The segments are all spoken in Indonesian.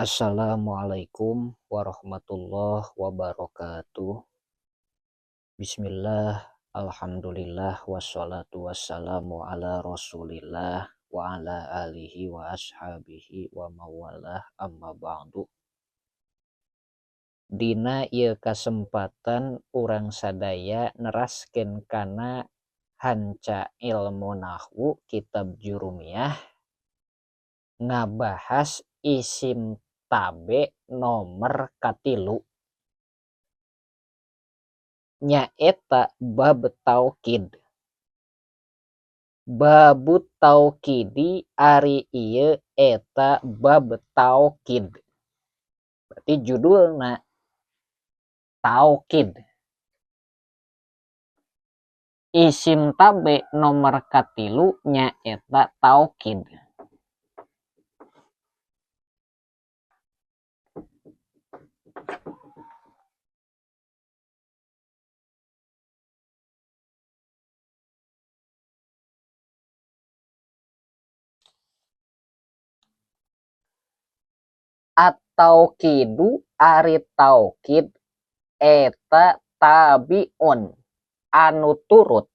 Assalamualaikum warahmatullahi wabarakatuh. Bismillah, alhamdulillah, wassalatu wassalamu ala rasulillah wa ala alihi wa ashabihi wa mawalah, amma ba'du. Dina ieu kasempatan urang sadaya neraskeun kana hanca ilmu nahwu kitab Jurumiyah ngabahas isim tabe nomer katilu nyaeta bab taukid. Babut taukidi ari ieu eta bab taukid. Berarti judulna taukid. Isim tabe nomer katilu nyaeta taukid. At-taukidu ari taukid eta tabiun anu turut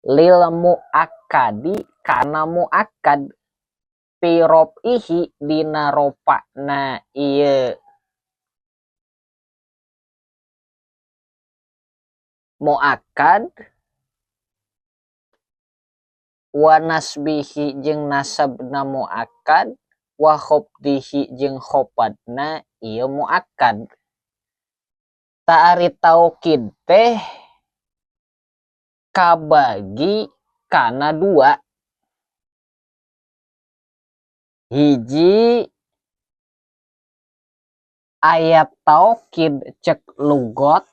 lil muakkadi kana muakkad pirob'ihi dina ropana ieu muakkad wa nasbihi jeung nasabna muakkad wa khofdihi jeung khopadna ieu muakkad. Ta'ari taukid teh kabagi kana dua. Hiji ayat taukid cek lugot,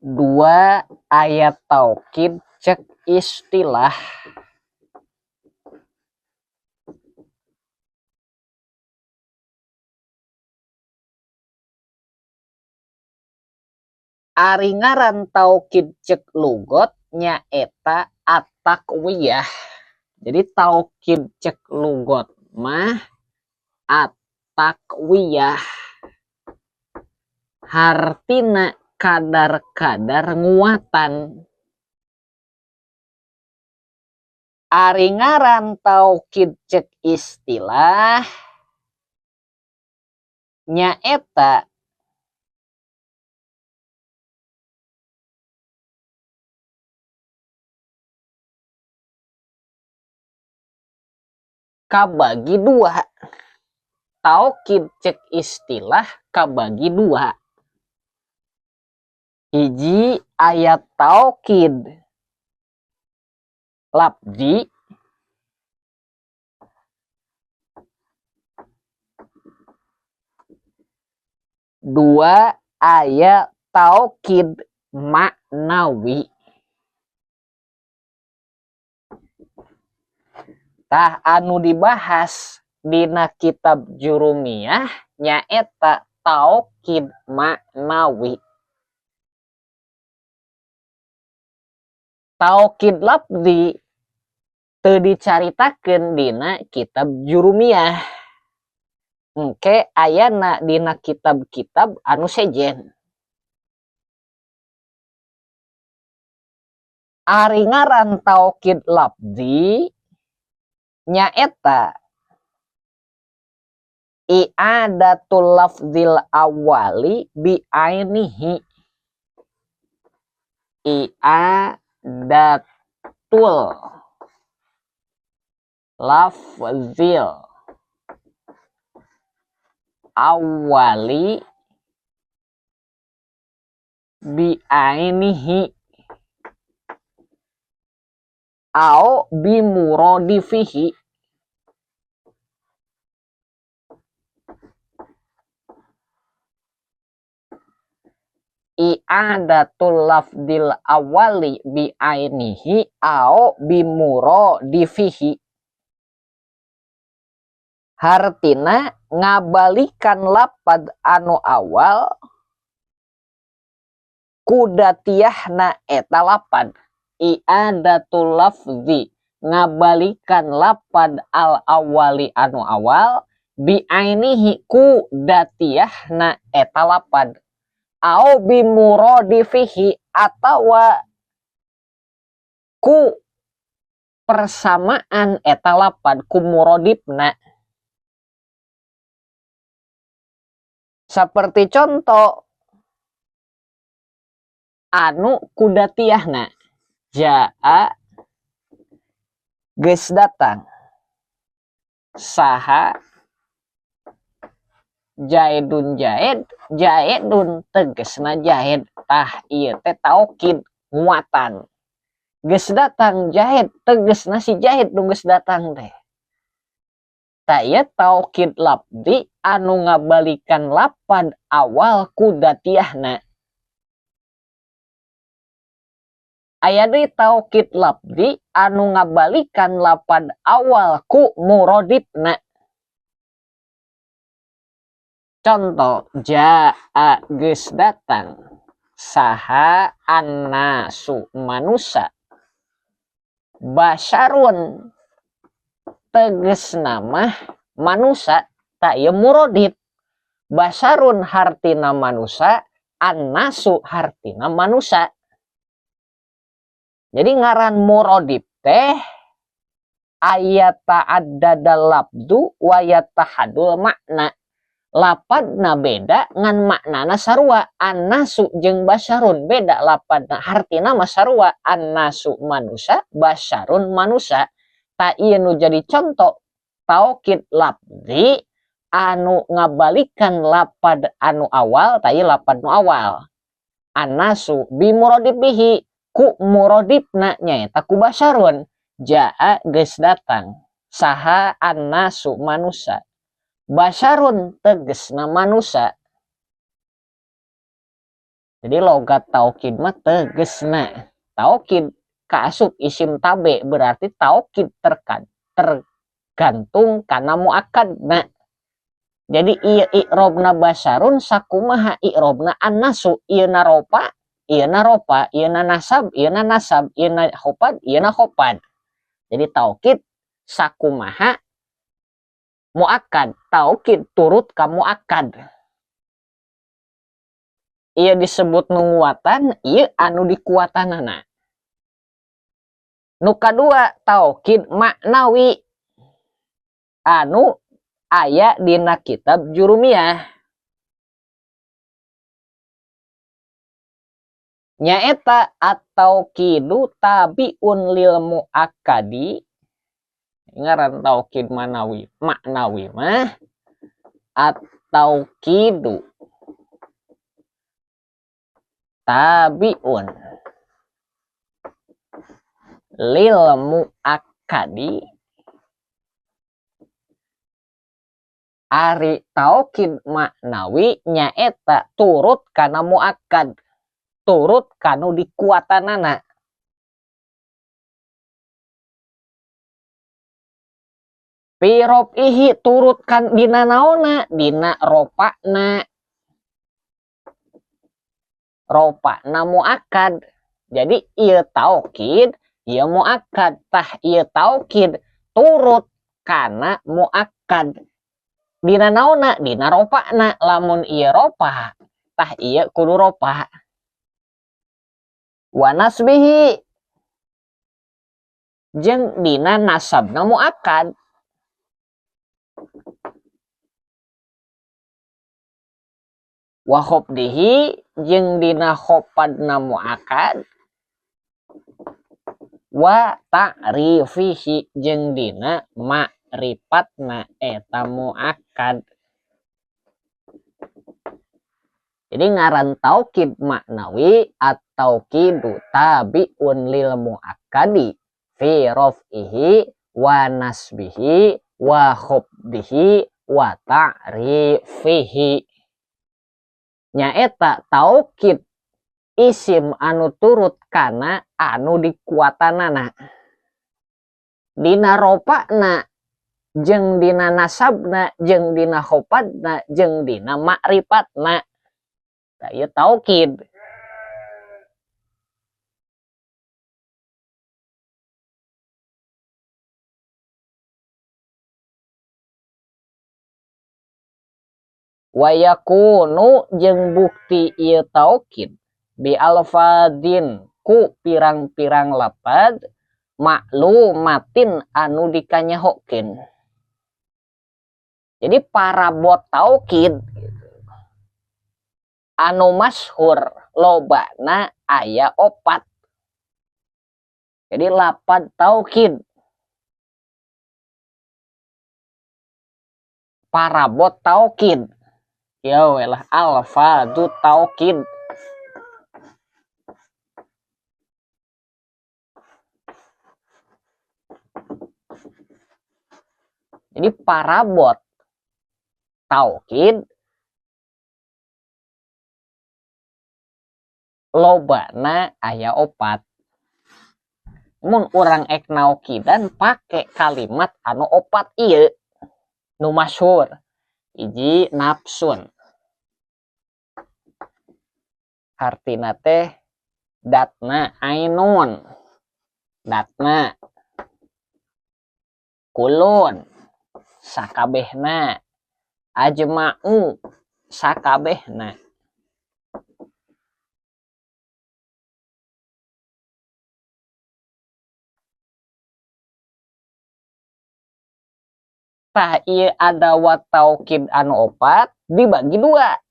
dua ayat taukid cek istilah. Ari ngaran taukid cek lugot nyaeta at-taqwiyah. Jadi taukid cek lugot mah at-taqwiyah. Hartina kadar-kadar nguatan. Ari ngaran taukid cek istilah nyaeta kabagi dua. Taukid cek istilah kabagi dua. Hiji ayat taukid lafzi, dua ayat taukid maknawi. Tah anu dibahas dina kitab Jurumiyah nyaeta taukid maknawi. Taukid lafzi teu dicaritakeun dina kitab Jurumiyah. Engke ayana dina kitab-kitab anu sejen. Ari ngaran taukid lafzi nyaeta i'adatul lafzil awali bi ainihi. I'adatul lafzil awali bi ainihi au bi muradifihi. I'adatul lafzil awali bi ainihi au bi muradifihi. Hartina ngabalikan lapad anu awal kudatiahna eta lapad. I'adatul lafzi ngabalikan lapad al awali anu awal biainihi ku datiyahna eta lapad au bimurodifihi atawa ku persamaan eta lapad ku murodifna. Seperti contoh anu ku datiyahna jaa geus datang saha jaedun jaedun tegesna jaed tah ieu teh taukid muatan geus datang jaed tegesna si jaed nu geus datang teh tah ieu taukid labdi anu ngabalikan lapad awal ku datiyahna. Aya deui taukid labdi anu ngabalikan lapad awal ku murodifna. Contoh jaa geus datang saha annasu manusa basyarun tegesna mah manusa ta ieu murodif basyarun hartina manusa annasu hartina manusa. Jadi ngaran murodif teh ayat ta'addada labdu wa yatahadul makna. Lapadna beda ngan maknana sarua. Annasu jeung basyarun beda lapadna hartina mah sarua. Annasu manusa, basyarun manusa. Ta ieu nu jadi contoh taukid labdi anu ngabalikan lapad anu awal ta ieu lapad nu awal. Annasu bimurodifihi ku murodifna nyaeta ku basyarun jaa geus datang saha annasu manusa basyarun tegesna manusa. Jadi logat taukid mah tegesna taukid kaasup isim tabe berarti taukid tergantung kana muakkadna. Jadi ieu i'robna basyarun sakumaha i'robna annasu ieuna ropa ieuna ropa, ieuna nasab, ieuna nasab, ieuna khopad, ieuna khopad. Jadi taukid sakumaha muakkad, taukid turut ka muakkad. Ieu disebut nu nguatan, ieu anu dikuatanana. Nu kadua taukid maknawi anu aya dina kitab Jurumiyah. Nyaeta at-tauqidu tabiun lil muakkadi. Ngaran taukid maknawi mah at-tauqidu tabiun lil muakkadi. Ari taukid maknawi nyaeta turut kana muakkad turut kanu dikuatanana. Pirob ihi turut kan dina naona dina ropana muakkad. Jadi ieu taukid ieu muakkad tah ieu taukid turut kana muakkad dina naona dina ropana. Lamun ieu ropa tah ieu kudu ropa. Wa nasbihi jeung dina nasabna muakkad. Wa khofdihi jeung dina khopadna muakkad. Wa ta'rifihi jeung dina ma'rifatna eta muakkad. Jadi ngaran taukid maknawi at-tauqidu tabiun lil muakkadi fi raf'ihi wa nasbihi wa khobdihi wa ta'rifihi. Nyaeta taukid isim anu turut kana anu dikuatanana. Dina ropana jeung dina nasabna jeung dina khopadna jeung dina ma'rifatna. Da ieu taukid. Wayakunu jeung bukti ieu taukid bi alfadin ku pirang-pirang lapad maklumatin anu dikanyahokeun. Jadi parabot taukid anu masyhur lobana aya 4. Jadi lapad taukid parabot taukid ya welah alfadu taukid. Jadi parabot taukid lobana aya 4. Mun urang ek naukidan pake kalimat anu 4 ieu nu masyhur. Hiji nafsun. Artina teh datna ainun. Datna kulun sakabehna. Ajma'u sakabehna. Tah ieu adawat taukid anu 4 dibagi 2.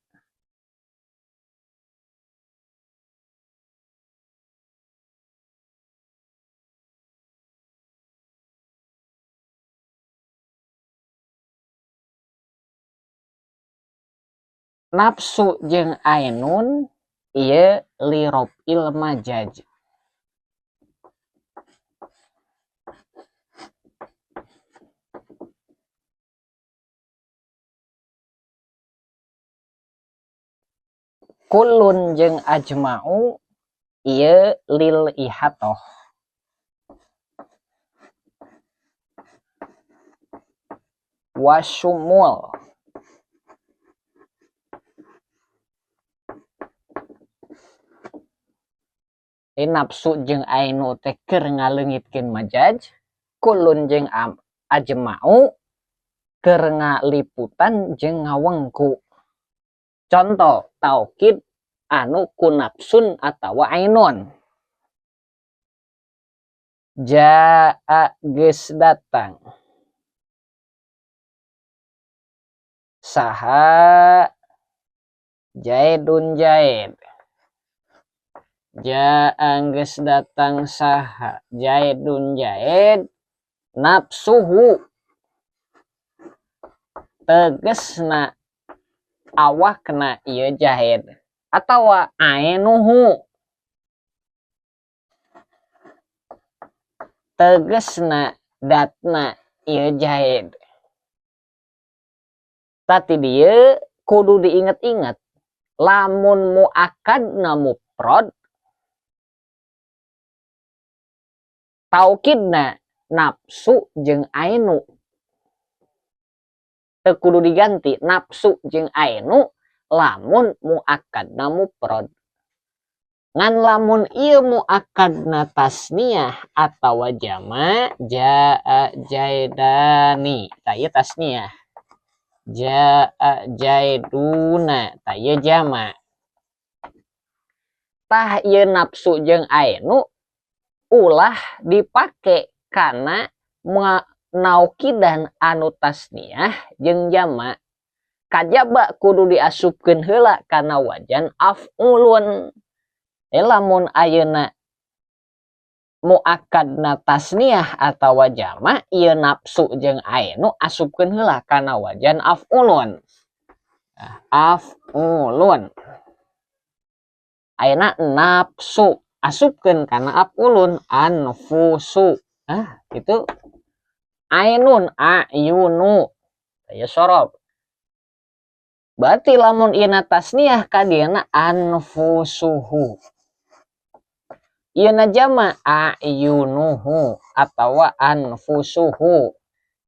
Nafsu jeung ainun ieu lirofil majaj. Kulun jeung ajma'u ieu lil ihatoh. Wasyumul nafsu jeung ainu teh keur ngaleungitkeun majaj. Kulun jeung ajma'u keur ngaliputan jeung ngawengku. Contoh taukid anu ku nafsun atawa ainun. Jaa geus datang. Saha Jaidun Jaid. Jaa geus datang saha Jaidun Jaid nafsuhu tegesna awakna ieu Jaid atawa ainuhu tegesna datna ieu Jaid. Tati dieu kudu diinget-inget lamun muakkadna mufrad taukidna nafsu jeung ainu. Teu kudu diganti nafsu jeung ainu lamun muakkadna mufrad. Ngan lamun ieu muakkadna tasniyah atawa jama jaa jaidani tah ieu tasniyah. Jaa jaiduna tah ieu jama. Tah ieu nafsu jeung ainu ulah dipake kana naukidan anu tasniyah jeung jama. Kajaba kudu diasupkeun heula kana wajan af'ulun. Lamun ayeuna muakkadna tasniyah atawa jama ieu nafsu jeung ainu asupkeun heula kana wajan af'ulun. Af'ulun. Ayeuna nafsu asupkeun kana af'ulun anfusu. Itu ainun ayunu aya sorob. Berarti lamun ieu tasniyah kadieuna anfusuhu. Ieu jama ayunuhu atawa anfusuhu.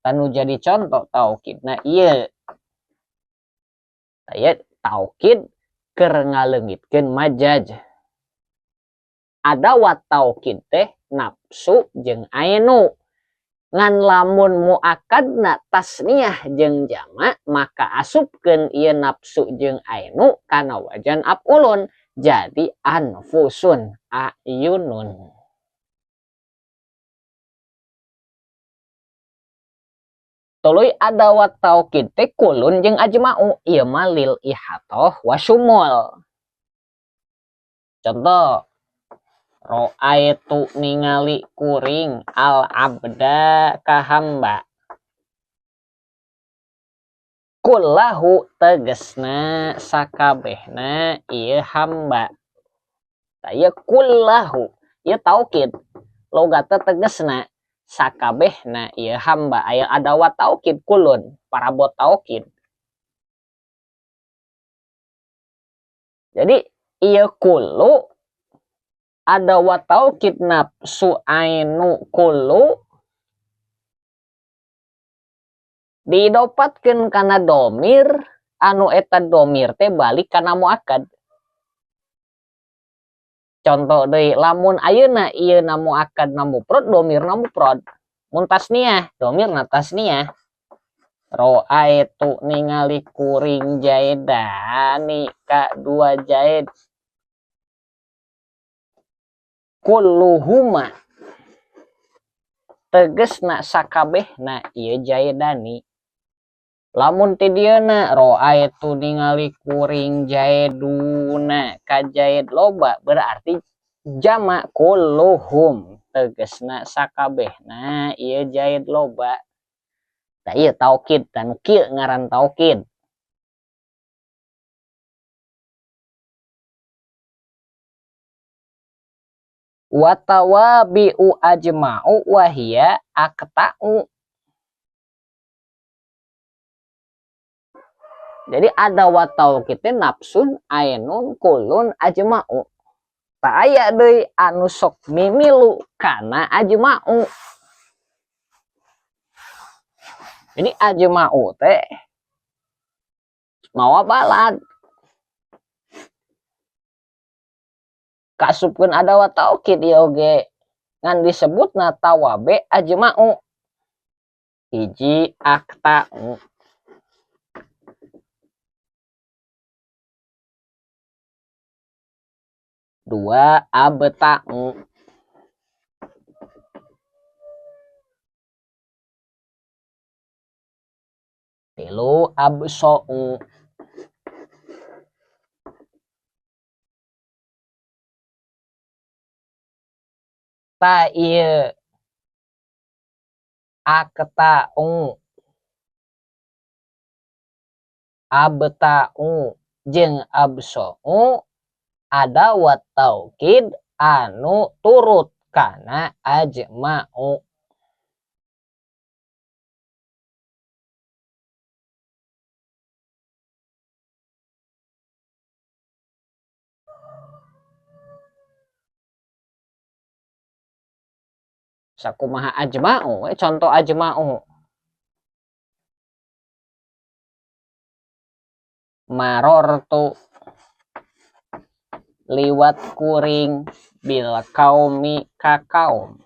Tanu jadi contoh taukidna ieu. Aya taukid keur ngaleungitkeun majaj. Adawat taukid teh nafsu jeung ainu. ngan lamun muakadna tasniah jeung jamak maka asupkeun ieu nafsu jeung ainu kana wajan af'ulun jadi anfusun ayunun. Tuluy adawat taukid teh kulun jeung ajma'u ieu mah lil ihatoh wa syumul. Contoh ro'aitu ningali kuring al abda ka hamba. Kullahu tegesna sakabehna ieu hamba. Tah ieu kullahu ieu taukid. Logatna tegesna sakabehna ieu hamba aya adawat taukid kulun parabot taukid. Jadi ieu kullu adawat taukid nafsu ainu kullu didopatkeun kana domir anu eta domir teh balik kana muakad. Contoh deui lamun ayeuna ieu na muakad na mufrad domirna mufrad. Mun tasniah domirna tasniah. Ro'aitu ningali kuring jaidani ka dua jaid. Kulluhuma tegesna sakabehna ieu jaidani. Lamun ti dieuna ro'aitu ningali kuring jaiduna ka jaid loba berarti jamak kulluhum tegesna sakabehna ieu jaid loba. Tah ieu taukid dan kieu ngaran taukid. Wa tawabi'u ajma'u wa hiya aqta'u. Jadi ada taukid teh nafsun ainun kulun ajma'u. Tah aya deui anu sok mimilu kana ajma'u. Jadi ajma'u teh mawa balad. Kasupkeun adawat taukid ieu oge ngan disebutna tawabe ajma'u. Hiji aqta'u. Dua abta'u. Tilu abso'u. Ta ieu aqta'u abta'u jeung abso'u adawat taukid anu turut kana ajma'u. Sakumaha ajma'u contoh ajma'u. Marortu liwat kuring bil qaumi ka kaum.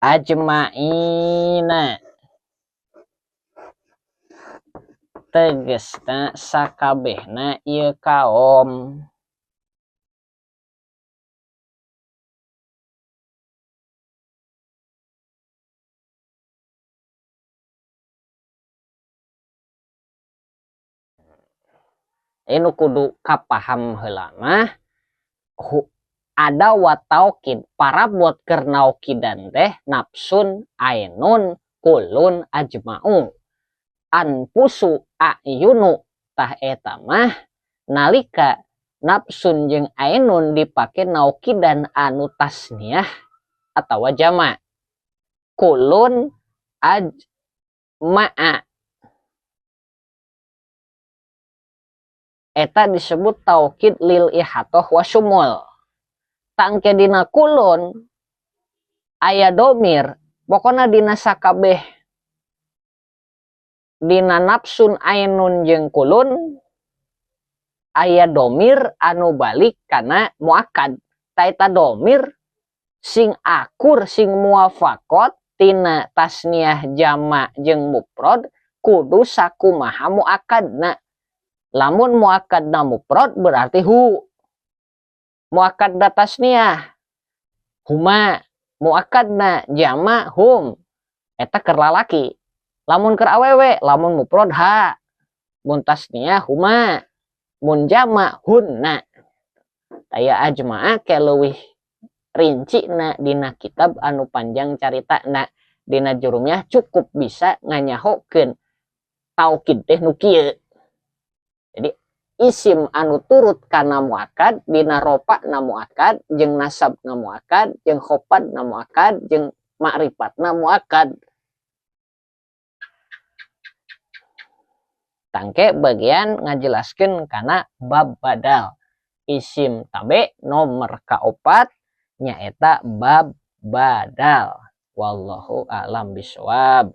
Ajma'ina tegesna sakabehna ieu kaum. Inu kudu kapaham heula mah adawat taukid parabot keur naukidan teh nafsun ainun kulun ajma'u. Anfusu ayunu tah eta mah nalika nafsun jeung ainun dipake naukidan anu tasniah atawa jamak. Kulun ajma'a eta disebut taukid lil ihatoh wa syumul. Tangke dina kulun aya domir pokona dina sakabeh dina nafsun ainun jeung kulun aya domir anu balik kana muakad. Ta eta domir sing akur sing muwafaqat tina tasniah jama jeung mufrad kudu sakumaha muakadna. Lamun muakadna mufrad berarti hu, muakadna tasniah huma, muakadna jama hum, eta keur lalaki. Lamun keur awewe, lamun mufrad ha, mun tasniah huma, mun jama hunna. Aya ajma'a ke leuwih rinci na dina kitab anu panjang carita na dina jurumiyah cukup bisa nganyahokeun taukid teh nu kieu. Jadi isim anu turut kana muakad dina ropa na muakad jeung nasab na muakad jeung khofad na muakad jeung ma'rifat na muakad. Tangke bagian ngajelaskeun kana bab badal. Isim tabe nomor kaopat nyaeta bab badal. Wallahu a'lam bishawab.